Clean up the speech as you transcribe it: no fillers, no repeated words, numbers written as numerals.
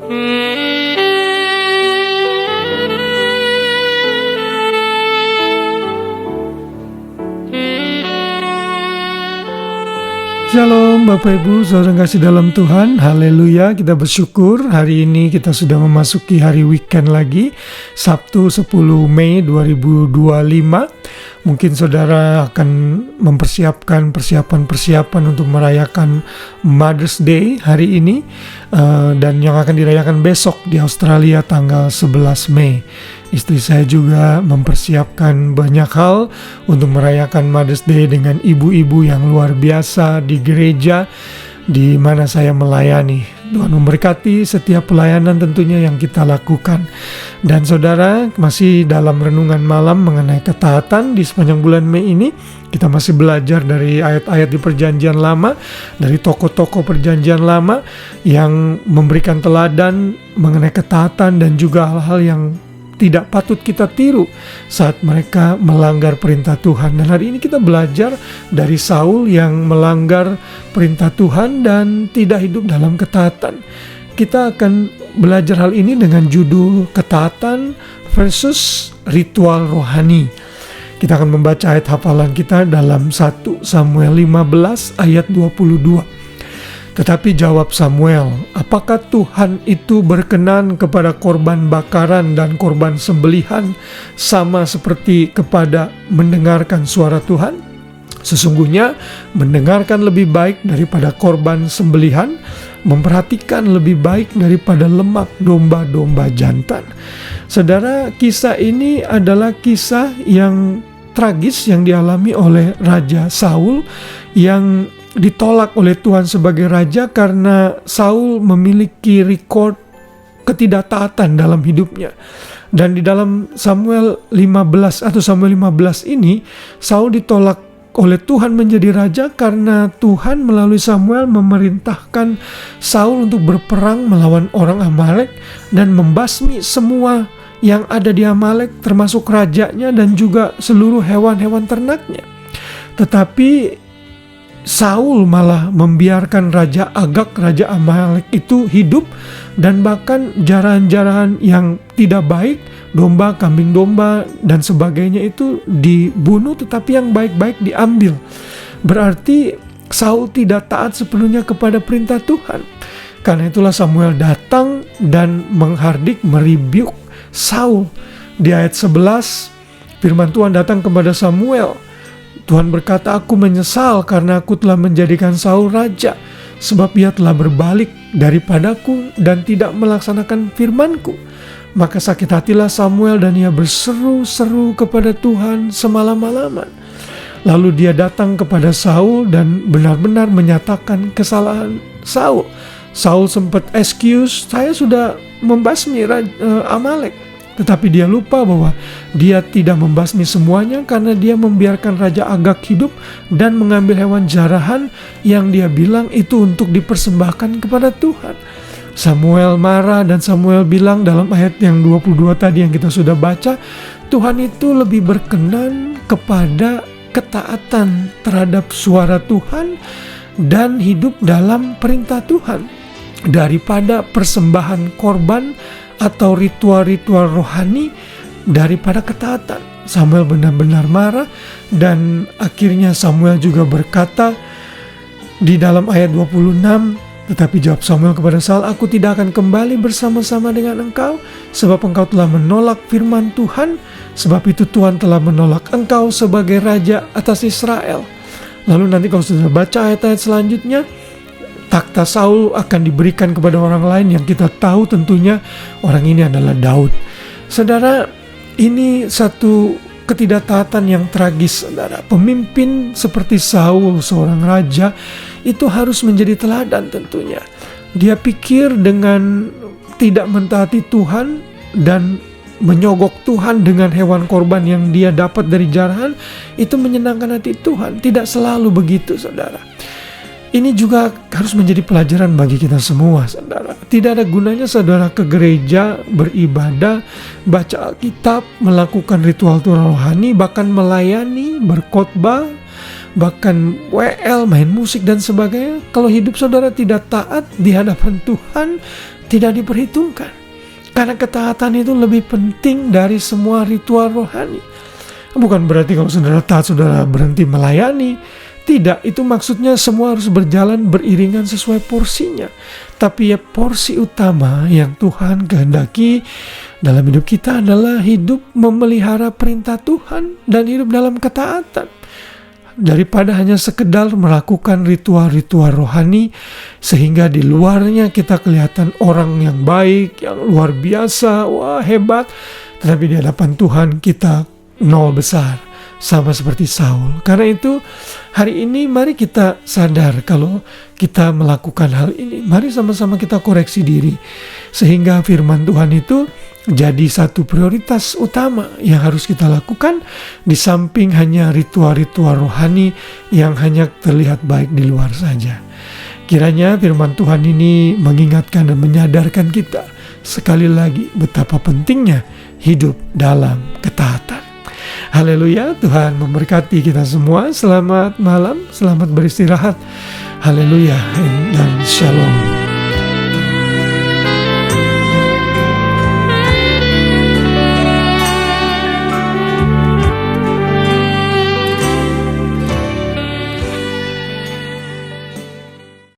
Shalom Bapak Ibu, saudara kasih dalam Tuhan, haleluya, kita bersyukur hari ini kita sudah memasuki hari weekend lagi, Sabtu 10 Mei 2025. Mungkin saudara akan mempersiapkan persiapan untuk merayakan Mother's Day hari ini, dan yang akan dirayakan besok di Australia tanggal 11 Mei. Istri saya juga mempersiapkan banyak hal untuk merayakan Mother's Day dengan ibu-ibu yang luar biasa di gereja di mana saya melayani. Tuhan memberkati setiap pelayanan tentunya yang kita lakukan. Dan saudara, masih dalam renungan malam mengenai ketaatan di sepanjang bulan Mei ini, kita masih belajar dari ayat-ayat di Perjanjian Lama, dari tokoh-tokoh Perjanjian Lama yang memberikan teladan mengenai ketaatan dan juga hal-hal yang tidak patut kita tiru saat mereka melanggar perintah Tuhan. Dan hari ini kita belajar dari Saul yang melanggar perintah Tuhan dan tidak hidup dalam ketaatan. Kita akan belajar hal ini dengan judul ketaatan versus ritual rohani. Kita akan membaca ayat hafalan kita dalam 1 Samuel 15 ayat 22. Tetapi jawab Samuel, apakah Tuhan itu berkenan kepada korban bakaran dan korban sembelihan sama seperti kepada mendengarkan suara Tuhan? Sesungguhnya mendengarkan lebih baik daripada korban sembelihan, memperhatikan lebih baik daripada lemak domba-domba jantan. Saudara, kisah ini adalah kisah yang tragis yang dialami oleh Raja Saul yang ditolak oleh Tuhan sebagai raja karena Saul memiliki rekod ketidaktaatan dalam hidupnya. Dan di dalam Samuel 15 atau Samuel 15 ini, Saul ditolak oleh Tuhan menjadi raja karena Tuhan melalui Samuel memerintahkan Saul untuk berperang melawan orang Amalek dan membasmi semua yang ada di Amalek, termasuk rajanya dan juga seluruh hewan-hewan ternaknya. Tetapi Saul malah membiarkan Raja Agag, Raja Amalek itu hidup, dan bahkan jarahan-jarahan yang tidak baik, domba, kambing domba, dan sebagainya itu dibunuh, tetapi yang baik-baik diambil. Berarti Saul tidak taat sepenuhnya kepada perintah Tuhan. Karena itulah Samuel datang dan menghardik, merebuke Saul. Di ayat 11, firman Tuhan datang kepada Samuel. Tuhan berkata, aku menyesal karena aku telah menjadikan Saul raja, sebab ia telah berbalik daripadaku dan tidak melaksanakan firmanku. Maka sakit hatilah Samuel dan ia berseru-seru kepada Tuhan semalam-malaman. Lalu dia datang kepada Saul dan benar-benar menyatakan kesalahan Saul. Saul sempat excuse, saya sudah membasmi Amalek. Tetapi dia lupa bahwa dia tidak membasmi semuanya karena dia membiarkan Raja Agag hidup dan mengambil hewan jarahan yang dia bilang itu untuk dipersembahkan kepada Tuhan. Samuel marah dan Samuel bilang dalam ayat yang 22 tadi yang kita sudah baca, Tuhan itu lebih berkenan kepada ketaatan terhadap suara Tuhan dan hidup dalam perintah Tuhan daripada persembahan korban atau ritual-ritual rohani daripada ketaatan. Samuel benar-benar marah dan akhirnya Samuel juga berkata di dalam ayat 26, tetapi jawab Samuel kepada Saul, aku tidak akan kembali bersama-sama dengan engkau sebab engkau telah menolak firman Tuhan, sebab itu Tuhan telah menolak engkau sebagai raja atas Israel. Lalu nanti kalau sudah baca ayat-ayat selanjutnya, takhta Saul akan diberikan kepada orang lain yang kita tahu tentunya orang ini adalah Daud. Saudara, ini satu ketidaktaatan yang tragis, saudara. Pemimpin seperti Saul, seorang raja, itu harus menjadi teladan tentunya. Dia pikir dengan tidak mentaati Tuhan dan menyogok Tuhan dengan hewan korban yang dia dapat dari jarahan, itu menyenangkan hati Tuhan. Tidak selalu begitu, saudara. Ini juga harus menjadi pelajaran bagi kita semua, saudara. Tidak ada gunanya saudara ke gereja, beribadah, baca Alkitab, melakukan ritual rohani, bahkan melayani, berkhotbah, bahkan WL, main musik dan sebagainya. Kalau hidup saudara tidak taat di hadapan Tuhan, tidak diperhitungkan. Karena ketaatan itu lebih penting dari semua ritual rohani. Bukan berarti kalau saudara taat, saudara berhenti melayani. Tidak, itu maksudnya semua harus berjalan beriringan sesuai porsinya. Tapi ya porsi utama yang Tuhan kehendaki dalam hidup kita adalah hidup memelihara perintah Tuhan dan hidup dalam ketaatan. Daripada hanya sekedar melakukan ritual-ritual rohani sehingga di luarnya kita kelihatan orang yang baik, yang luar biasa, wah hebat. Tetapi di hadapan Tuhan kita nol besar, sama seperti Saul. Karena itu hari ini mari kita sadar kalau kita melakukan hal ini. Mari sama-sama kita koreksi diri sehingga firman Tuhan itu jadi satu prioritas utama yang harus kita lakukan, di samping hanya ritual-ritual rohani yang hanya terlihat baik di luar saja. Kiranya firman Tuhan ini mengingatkan dan menyadarkan kita sekali lagi betapa pentingnya hidup dalam ketaatan. Haleluya, Tuhan memberkati kita semua. Selamat malam, selamat beristirahat. Haleluya dan shalom.